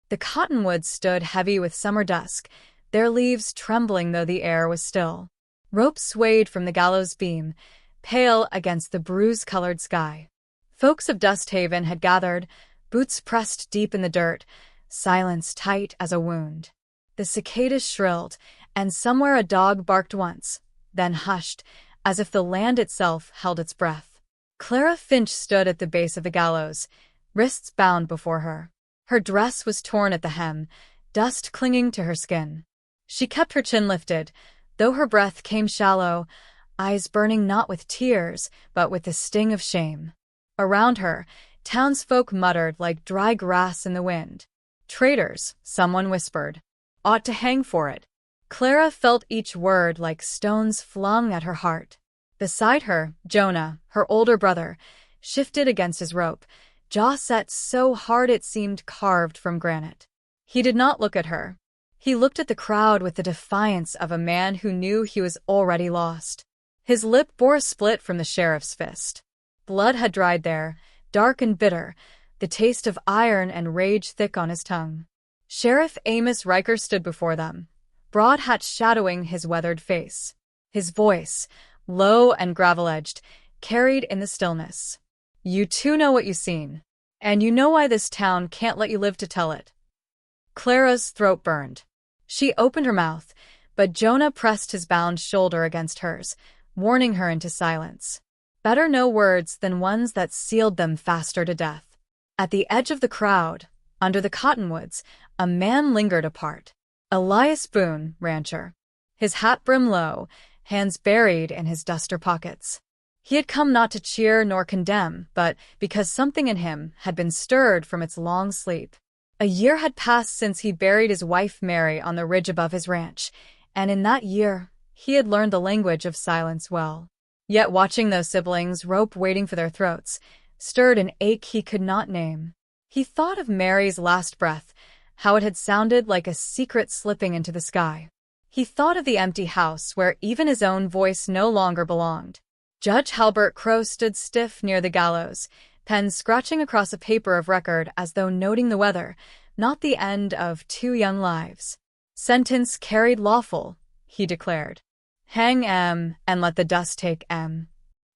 The cottonwoods stood heavy with summer dusk, their leaves trembling though the air was still. Ropes swayed from the gallows beam, pale against the bruise-colored sky. Folks of Dusthaven had gathered, boots pressed deep in the dirt, silence tight as a wound. The cicadas shrilled, and somewhere a dog barked once, then hushed, as if the land itself held its breath. Clara Finch stood at the base of the gallows, wrists bound before her. Her dress was torn at the hem, dust clinging to her skin. She kept her chin lifted, though her breath came shallow, eyes burning not with tears, but with the sting of shame. Around her, townsfolk muttered like dry grass in the wind. Traitors, someone whispered. Ought to hang for it. Clara felt each word like stones flung at her heart. Beside her, Jonah, her older brother, shifted against his rope, jaw set so hard it seemed carved from granite. He did not look at her. He looked at the crowd with the defiance of a man who knew he was already lost. His lip bore a split from the sheriff's fist. Blood had dried there, dark and bitter, the taste of iron and rage thick on his tongue. Sheriff Amos Riker stood before them, broad hat shadowing his weathered face. His voice, low and gravel-edged, carried in the stillness. You two know what you've seen, and you know why this town can't let you live to tell it. Clara's throat burned. She opened her mouth, but Jonah pressed his bound shoulder against hers, warning her into silence. Better no words than ones that sealed them faster to death. At the edge of the crowd, under the cottonwoods, a man lingered apart. Elias Boone, rancher. His hat brim low, hands buried in his duster pockets. He had come not to cheer nor condemn, but because something in him had been stirred from its long sleep. A year had passed since he buried his wife Mary on the ridge above his ranch, and in that year, he had learned the language of silence well. Yet watching those siblings, rope waiting for their throats, stirred an ache he could not name. He thought of Mary's last breath, how it had sounded like a secret slipping into the sky. He thought of the empty house where even his own voice no longer belonged. Judge Halbert Crow stood stiff near the gallows, pen scratching across a paper of record as though noting the weather, not the end of 2 young lives. Sentence carried lawful, he declared. Hang M and let the dust take M.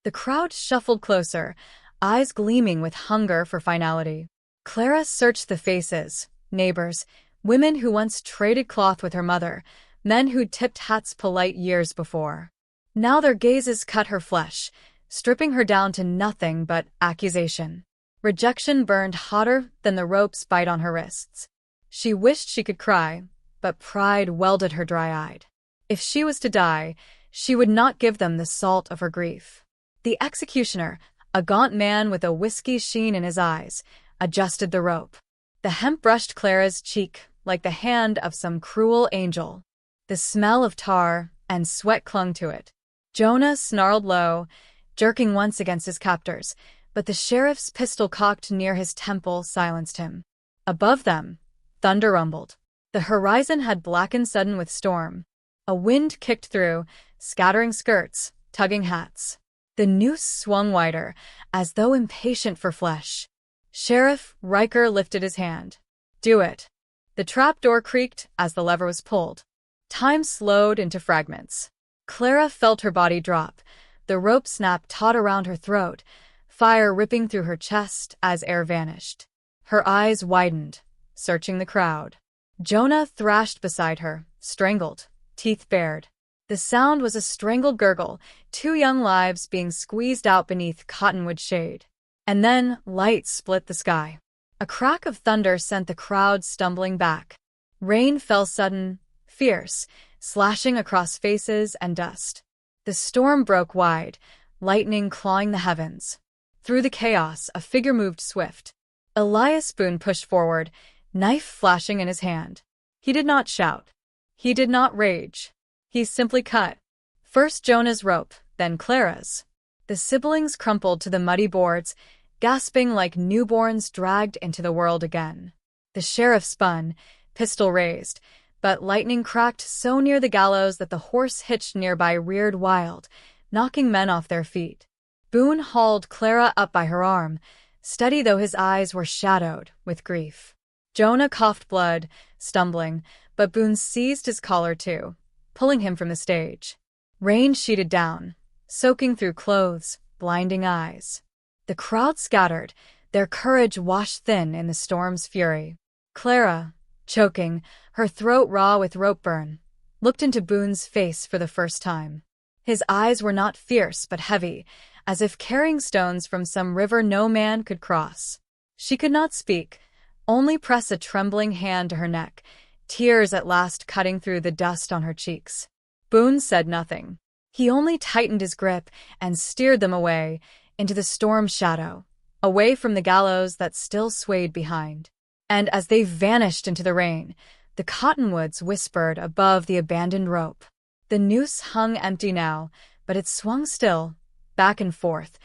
The crowd shuffled closer, eyes gleaming with hunger for finality. Clara searched the faces, neighbors, women who once traded cloth with her mother, men who'd tipped hats polite years before. Now their gazes cut her flesh, stripping her down to nothing but accusation. Rejection burned hotter than the rope's bite on her wrists. She wished she could cry, but pride welded her dry-eyed. If she was to die, she would not give them the salt of her grief. The executioner, a gaunt man with a whiskey sheen in his eyes, adjusted the rope. The hemp brushed Clara's cheek like the hand of some cruel angel. The smell of tar and sweat clung to it. Jonah snarled low, jerking once against his captors, but the sheriff's pistol cocked near his temple silenced him. Above them, thunder rumbled. The horizon had blackened sudden with storm. A wind kicked through, scattering skirts, tugging hats. The noose swung wider, as though impatient for flesh. Sheriff Riker lifted his hand. Do it. The trapdoor creaked as the lever was pulled. Time slowed into fragments. Clara felt her body drop. The rope snap taut around her throat, fire ripping through her chest as air vanished. Her eyes widened, searching the crowd. Jonah thrashed beside her, strangled, teeth bared. The sound was a strangled gurgle, 2 young lives being squeezed out beneath cottonwood shade. And then light split the sky. A crack of thunder sent the crowd stumbling back. Rain fell sudden, fierce, slashing across faces and dust. The storm broke wide, lightning clawing the heavens. Through the chaos, a figure moved swift. Elias Boone pushed forward, knife flashing in his hand. He did not shout. He did not rage. He simply cut. First Jonah's rope, then Clara's. The siblings crumpled to the muddy boards, gasping like newborns dragged into the world again. The sheriff spun, pistol raised, but lightning cracked so near the gallows that the horse hitched nearby reared wild, knocking men off their feet. Boone hauled Clara up by her arm, steady though his eyes were shadowed with grief. Jonah coughed blood, stumbling, but Boone seized his collar too, pulling him from the stage. Rain sheeted down, soaking through clothes, blinding eyes. The crowd scattered, their courage washed thin in the storm's fury. Clara, choking, her throat raw with rope burn, looked into Boone's face for the first time. His eyes were not fierce but heavy, as if carrying stones from some river no man could cross. She could not speak, only press a trembling hand to her neck, tears at last cutting through the dust on her cheeks. Boone said nothing. He only tightened his grip and steered them away, into the storm shadow, away from the gallows that still swayed behind. And as they vanished into the rain, the cottonwoods whispered above the abandoned rope. The noose hung empty now, but it swung still, back and forth,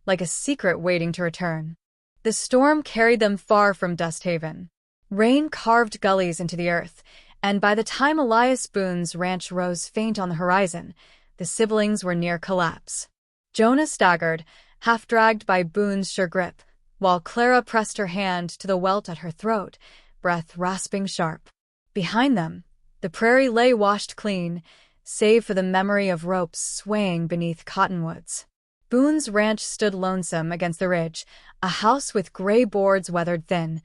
like a secret waiting to return. The storm carried them far from Dust Haven. Rain carved gullies into the earth, and by the time Elias Boone's ranch rose faint on the horizon, the siblings were near collapse. Jonah staggered, half-dragged by Boone's sure grip, while Clara pressed her hand to the welt at her throat, breath rasping sharp. Behind them, the prairie lay washed clean, save for the memory of ropes swaying beneath cottonwoods. Boone's ranch stood lonesome against the ridge, a house with gray boards weathered thin,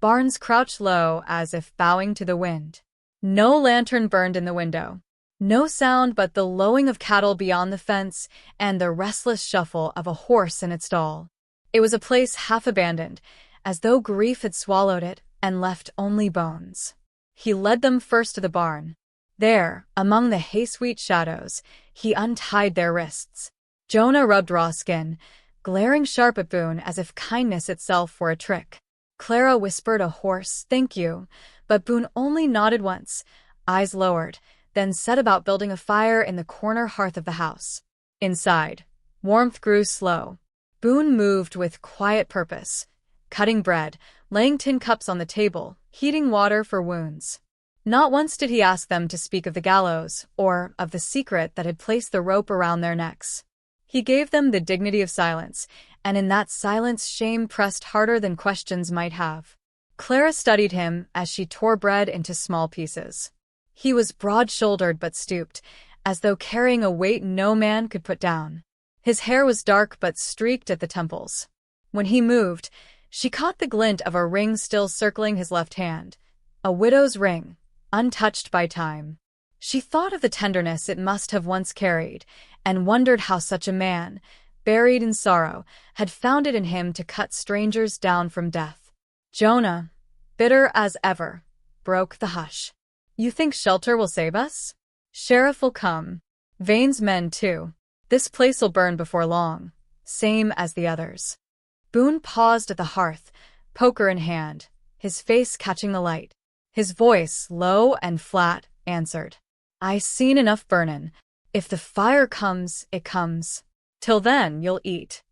barns crouched low as if bowing to the wind. No lantern burned in the window. No sound but the lowing of cattle beyond the fence and the restless shuffle of a horse in its stall. It was a place half abandoned, as though grief had swallowed it and left only bones. He led them first to the barn. There, among the hay-sweet shadows, he untied their wrists. Jonah rubbed raw skin, glaring sharp at Boone as if kindness itself were a trick. Clara whispered a hoarse "thank you," but Boone only nodded once, eyes lowered, then set about building a fire in the corner hearth of the house. Inside, warmth grew slow. Boone moved with quiet purpose, cutting bread, laying tin cups on the table, heating water for wounds. Not once did he ask them to speak of the gallows, or of the secret that had placed the rope around their necks. He gave them the dignity of silence, and in that silence shame pressed harder than questions might have. Clara studied him as she tore bread into small pieces. He was broad-shouldered but stooped, as though carrying a weight no man could put down. His hair was dark but streaked at the temples. When he moved, she caught the glint of a ring still circling his left hand, a widow's ring, untouched by time. She thought of the tenderness it must have once carried, and wondered how such a man, buried in sorrow, had found it in him to cut strangers down from death. Jonah, bitter as ever, broke the hush. "You think shelter will save us? Sheriff will come. Vane's men, too. This place'll burn before long, same as the others." Boone paused at the hearth, poker in hand, his face catching the light. His voice, low and flat, answered, "I seen enough burnin'. If the fire comes, it comes. Till then, you'll eat."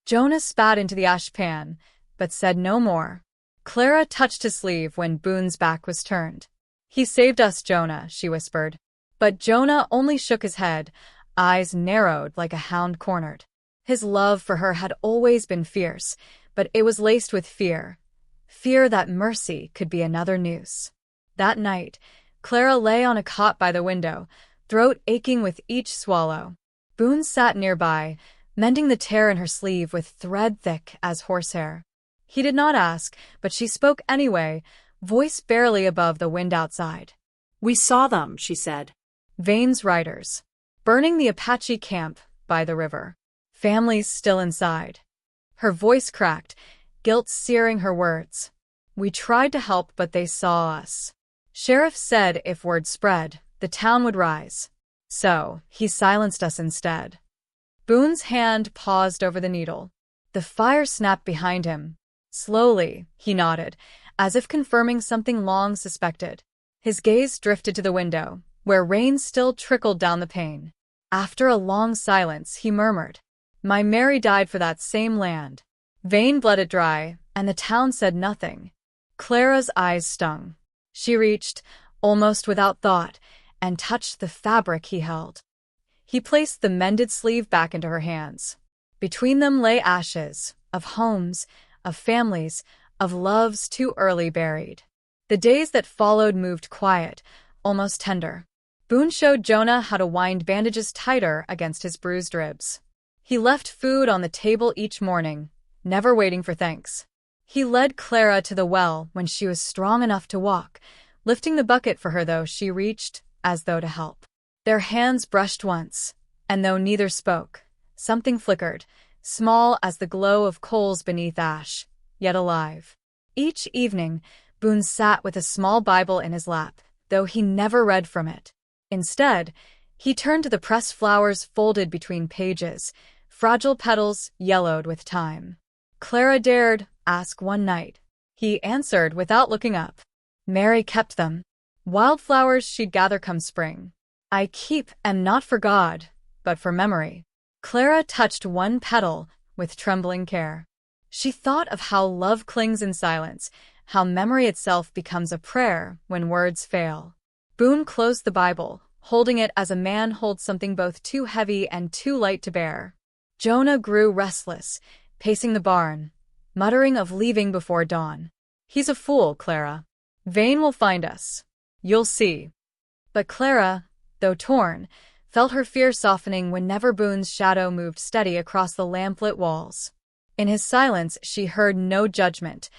Jonah spat into the ash pan, but said no more. Clara touched his sleeve when Boone's back was turned. "He saved us, Jonah," she whispered. But Jonah only shook his head, eyes narrowed like a hound cornered. His love for her had always been fierce, but it was laced with fear. Fear that mercy could be another noose. That night, Clara lay on a cot by the window, throat aching with each swallow. Boone sat nearby, mending the tear in her sleeve with thread thick as horsehair. He did not ask, but she spoke anyway, voice barely above the wind outside. "We saw them," she said. "Vane's riders. Burning the Apache camp by the river. Families still inside." Her voice cracked, guilt searing her words. "We tried to help, but they saw us. Sheriff said if word spread, the town would rise. So, he silenced us instead." Boone's hand paused over the needle. The fire snapped behind him. Slowly, he nodded, as if confirming something long suspected. His gaze drifted to the window, where rain still trickled down the pane. After a long silence, he murmured, "My Mary died for that same land. Vane bled it dry, and the town said nothing." Clara's eyes stung. She reached, almost without thought, and touched the fabric he held. He placed the mended sleeve back into her hands. Between them lay ashes, of homes, of families, of loves too early buried. The days that followed moved quiet, almost tender. Boone showed Jonah how to wind bandages tighter against his bruised ribs. He left food on the table each morning, never waiting for thanks. He led Clara to the well when she was strong enough to walk, lifting the bucket for her though she reached, as though to help. Their hands brushed once, and though neither spoke, something flickered, small as the glow of coals beneath ash, yet alive. Each evening, Boone sat with a small Bible in his lap, though he never read from it. Instead, he turned to the pressed flowers folded between pages, fragile petals yellowed with time. Clara dared ask one night. He answered without looking up. Mary kept them. Wildflowers she'd gather come spring. I keep am not for God, but for memory. Clara touched one petal with trembling care. She thought of how love clings in silence, how memory itself becomes a prayer when words fail. Boone closed the Bible, holding it as a man holds something both too heavy and too light to bear. Jonah grew restless, pacing the barn, muttering of leaving before dawn. He's a fool, Clara. Vane will find us. You'll see. But Clara, though torn, felt her fear softening whenever Boone's shadow moved steady across the lamplit walls. In his silence she heard no judgment,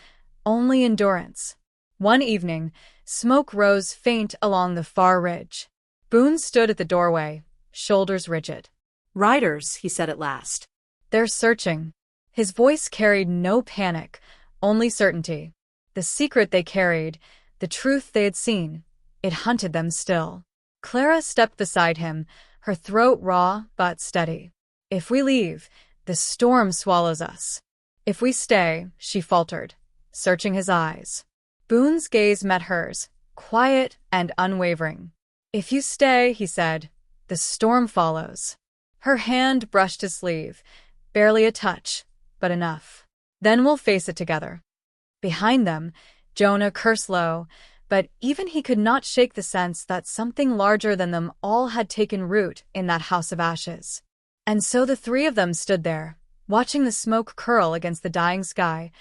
only endurance. One evening, smoke rose faint along the far ridge. Boone stood at the doorway, shoulders rigid. Riders, he said at last. They're searching. His voice carried no panic, only certainty. The secret they carried, the truth they had seen, it hunted them still. Clara stepped beside him, her throat raw but steady. If we leave, the storm swallows us. If we stay, she faltered, searching his eyes. Boone's gaze met hers, quiet and unwavering. If you stay, he said, the storm follows. Her hand brushed his sleeve, barely a touch, but enough. Then we'll face it together. Behind them, Jonah cursed low, but even he could not shake the sense that something larger than them all had taken root in that house of ashes. And so the three of them stood there, watching the smoke curl against the dying sky,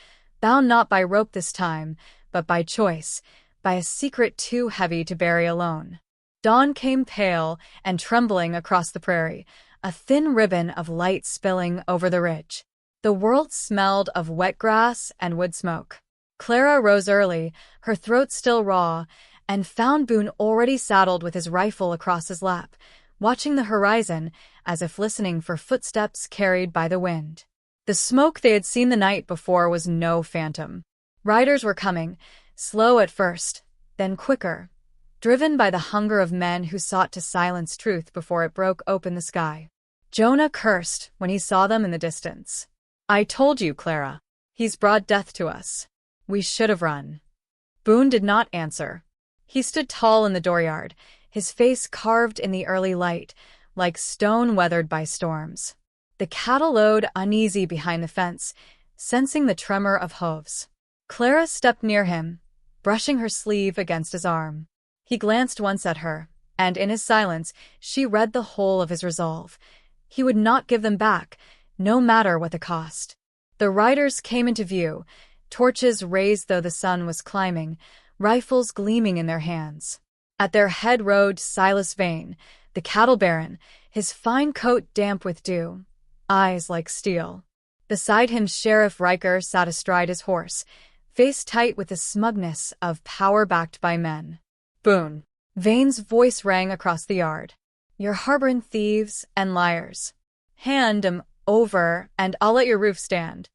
bound not by rope this time, but by choice, by a secret too heavy to bury alone. Dawn came pale and trembling across the prairie, a thin ribbon of light spilling over the ridge. The world smelled of wet grass and wood smoke. Clara rose early, her throat still raw, and found Boone already saddled with his rifle across his lap, watching the horizon as if listening for footsteps carried by the wind. The smoke they had seen the night before was no phantom. Riders were coming, slow at first, then quicker, driven by the hunger of men who sought to silence truth before it broke open the sky. Jonah cursed when he saw them in the distance. I told you, Clara. He's brought death to us. We should have run. Boone did not answer. He stood tall in the dooryard, his face carved in the early light, like stone weathered by storms. The cattle lowed uneasy behind the fence, sensing the tremor of hooves. Clara stepped near him, brushing her sleeve against his arm. He glanced once at her, and in his silence she read the whole of his resolve. He would not give them back, no matter what the cost. The riders came into view, torches raised though the sun was climbing, rifles gleaming in their hands. At their head rode Silas Vane, the cattle baron, his fine coat damp with dew, eyes like steel. Beside him Sheriff Riker sat astride his horse, face tight with the smugness of power backed by men. Boone. Vane's voice rang across the yard. You're harboring thieves and liars. Hand 'em over, and I'll let your roof stand.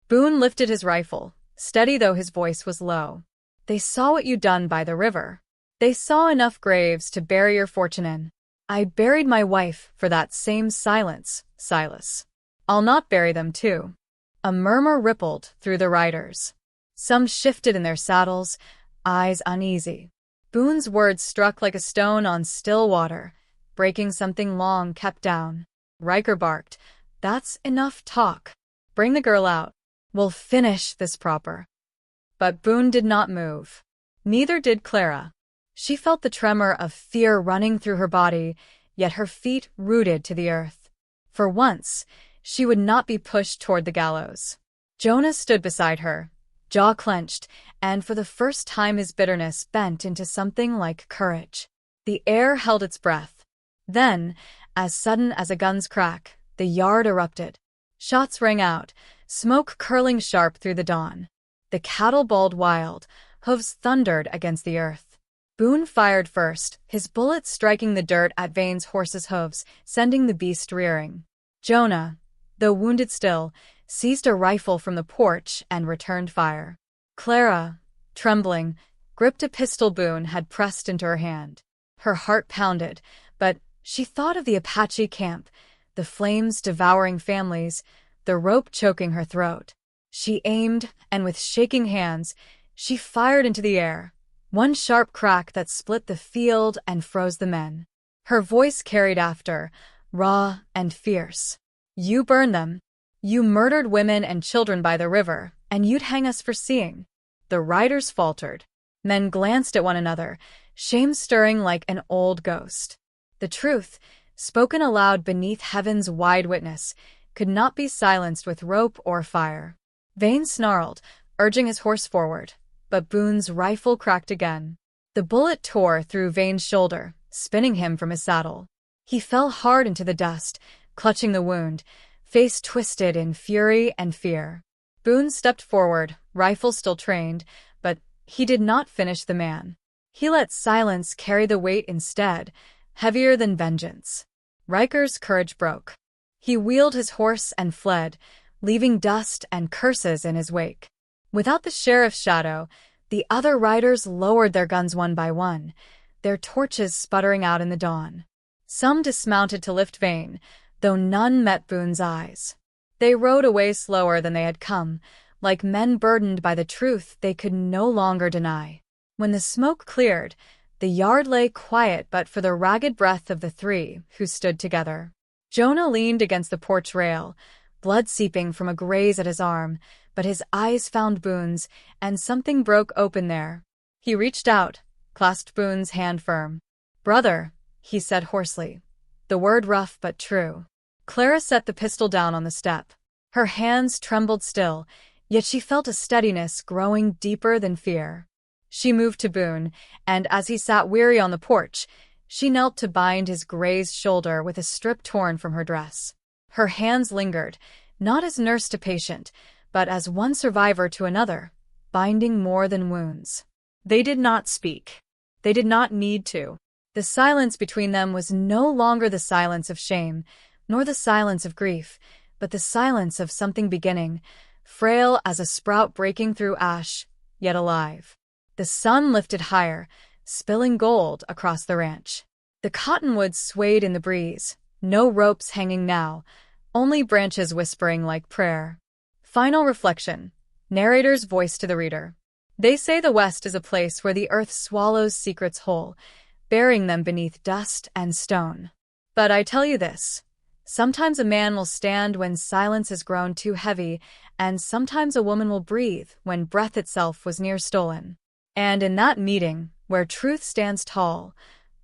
Boone lifted his rifle, steady though his voice was low. They saw what you'd done by the river. They saw enough graves to bury your fortune in. I buried my wife for that same silence, Silas. I'll not bury them too. A murmur rippled through the riders. Some shifted in their saddles, eyes uneasy. Boone's words struck like a stone on still water, breaking something long kept down. Riker barked, That's enough talk. Bring the girl out. We'll finish this proper. But Boone did not move. Neither did Clara. She felt the tremor of fear running through her body, yet her feet rooted to the earth. For once, she would not be pushed toward the gallows. Jonah stood beside her, jaw clenched, and for the first time his bitterness bent into something like courage. The air held its breath. Then, as sudden as a gun's crack, the yard erupted. Shots rang out, smoke curling sharp through the dawn. The cattle bawled wild, hooves thundered against the earth. Boone fired first, his bullet striking the dirt at Vane's horse's hooves, sending the beast rearing. Jonah, though wounded still, seized a rifle from the porch and returned fire. Clara, trembling, gripped a pistol Boone had pressed into her hand. Her heart pounded, but she thought of the Apache camp, the flames devouring families, the rope choking her throat. She aimed, and with shaking hands, she fired into the air, one sharp crack that split the field and froze the men. Her voice carried after, raw and fierce. "You burned them. You murdered women and children by the river, and you'd hang us for seeing." The riders faltered. Men glanced at one another, shame stirring like an old ghost. The truth, spoken aloud beneath heaven's wide witness, could not be silenced with rope or fire. Vane snarled, urging his horse forward, but Boone's rifle cracked again. The bullet tore through Vane's shoulder, spinning him from his saddle. He fell hard into the dust, clutching the wound, face twisted in fury and fear. Boone stepped forward, rifle still trained, but he did not finish the man. He let silence carry the weight instead, heavier than vengeance. Riker's courage broke. He wheeled his horse and fled, leaving dust and curses in his wake. Without the sheriff's shadow, the other riders lowered their guns one by one, their torches sputtering out in the dawn. Some dismounted to lift Vane, though none met Boone's eyes. They rode away slower than they had come, like men burdened by the truth they could no longer deny. When the smoke cleared, the yard lay quiet but for the ragged breath of the three who stood together. Jonah leaned against the porch rail, blood seeping from a graze at his arm, but his eyes found Boone's, and something broke open there. He reached out, clasped Boone's hand firm. "Brother," he said hoarsely, the word rough but true. Clara set the pistol down on the step. Her hands trembled still, yet she felt a steadiness growing deeper than fear. She moved to Boone, and as he sat weary on the porch, she knelt to bind his grazed shoulder with a strip torn from her dress. Her hands lingered, not as nurse to patient, but as one survivor to another, binding more than wounds. They did not speak. They did not need to. The silence between them was no longer the silence of shame, nor the silence of grief, but the silence of something beginning, frail as a sprout breaking through ash, yet alive. The sun lifted higher, spilling gold across the ranch. The cottonwoods swayed in the breeze, no ropes hanging now, only branches whispering like prayer. Final reflection, narrator's voice to the reader. They say the West is a place where the earth swallows secrets whole, burying them beneath dust and stone. But I tell you this, sometimes a man will stand when silence has grown too heavy, and sometimes a woman will breathe when breath itself was near stolen. And in that meeting, where truth stands tall,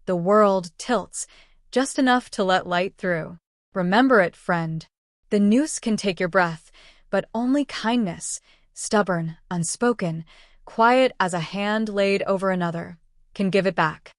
the world tilts, just enough to let light through. Remember it, friend. The noose can take your breath, but only kindness, stubborn, unspoken, quiet as a hand laid over another, can give it back.